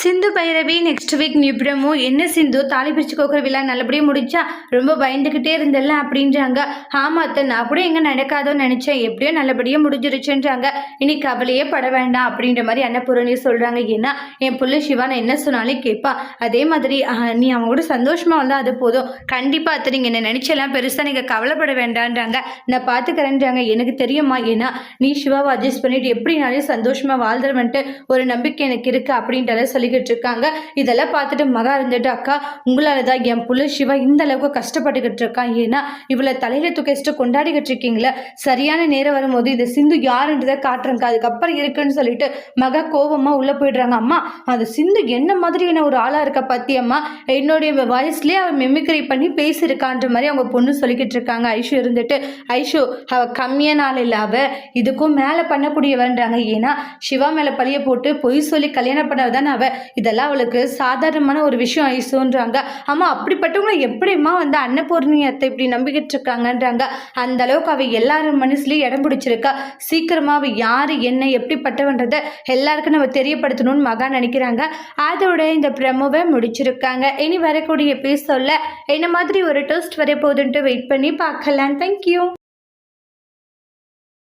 Sindhu Bhairavi next week நிப்ரமோ என்ன சிந்து தாலி பிரிச்சு கோக்குற விழா நல்லபடியாக முடிச்சா ரொம்ப பயந்துக்கிட்டே இருந்தல அப்படின்றாங்க. ஆமாத்த நான் கூட எங்கே நடக்காதோன்னு நினச்சேன், எப்படியோ நல்லபடியாக முடிஞ்சிருச்சுன்றாங்க. இனி கவலையே பட வேண்டாம் அப்படின்ற மாதிரி அன்னபூரணி சொல்கிறாங்க. ஏன்னா என் புள்ள சிவா நான் என்ன சொன்னாலும் கேட்பா. அதே மாதிரி நீ அவங்க கூட சந்தோஷமாக வந்தால் அது போதும். கண்டிப்பாக அத்தை நீங்கள் என்ன நினச்செல்லாம் பெருசாக நீங்கள் கவலைப்பட வேண்டான்றாங்க. நான் பார்த்துக்கிறேன்றாங்க. எனக்கு தெரியுமா, ஏன்னா நீ சிவாவை அட்ஜஸ்ட் பண்ணிட்டு எப்படினாலும் சந்தோஷமாக வாழ்ந்துருவன்ட்டு ஒரு நம்பிக்கை எனக்கு இருக்குது அப்படின்றத சொல்லிக்கிட்டு இருக்காங்க. இதெல்லாம் பார்த்துட்டு மகா இருந்துட்டு, அக்கா உங்களால தான் என் புள்ள சிவா இந்த அளவுக்கு கஷ்டப்பட்டுக்கிட்டு இருக்கான். ஏன்னா இவளை தலையில தூக்கிட்டு கொண்டாடிக்கிட்டு இருக்கீங்களே, சரியான நேரம் வரும்போது இந்த சிந்து யாருன்றதை காட்டுறங்க, அதுக்கப்புறம் இருக்குன்னு சொல்லிட்டு மகா கோபமா உள்ள போயிடுறாங்க. அம்மா அந்த சிந்து என்ன மாதிரியான ஒரு ஆளா இருக்க பத்தியம்மா, என்னுடைய வயசுலேயே அவன் மெமிக்ரி பண்ணி பேசியிருக்கான்ற மாதிரி அவங்க பொண்ணு சொல்லிக்கிட்டு இருக்காங்க. ஐஷு இருந்துட்டு, ஐஷு அவ கம்மியான ஆள் இல்லை, அவ இதுக்கும் மேலே பண்ணக்கூடியவன்றாங்க. ஏன்னா சிவா மேலே பழிய போட்டு பொய் சொல்லி கல்யாணம் பண்ணவதான் அவ, இதெல்லாம் அவளுக்கு சாதாரணமான ஒரு விஷயம் ஐசோன்றாங்க. ஆமா அப்படிப்பட்டவங்களை எப்படிமா வந்து அன்னபூர்ணியத்தை இப்படி நம்பிக்கிட்டு இருக்காங்கன்றாங்க. அந்த அளவுக்கு அவ எல்லாரும் மனசுலயும் இடம் பிடிச்சிருக்கா. சீக்கிரமா அவ யாரு என்ன எப்படிப்பட்டவன்றதை எல்லாருக்கும் நம்ம தெரியப்படுத்தணும்னு மகா நினைக்கிறாங்க. அதோட இந்த ப்ரமோவை முடிச்சிருக்காங்க. இனி வரக்கூடிய எபிசோட்ல என்ன மாதிரி ஒரு டெஸ்ட் வர போகுதுன்ட்டு வெயிட் பண்ணி பார்க்கலாம். தேங்க்யூ.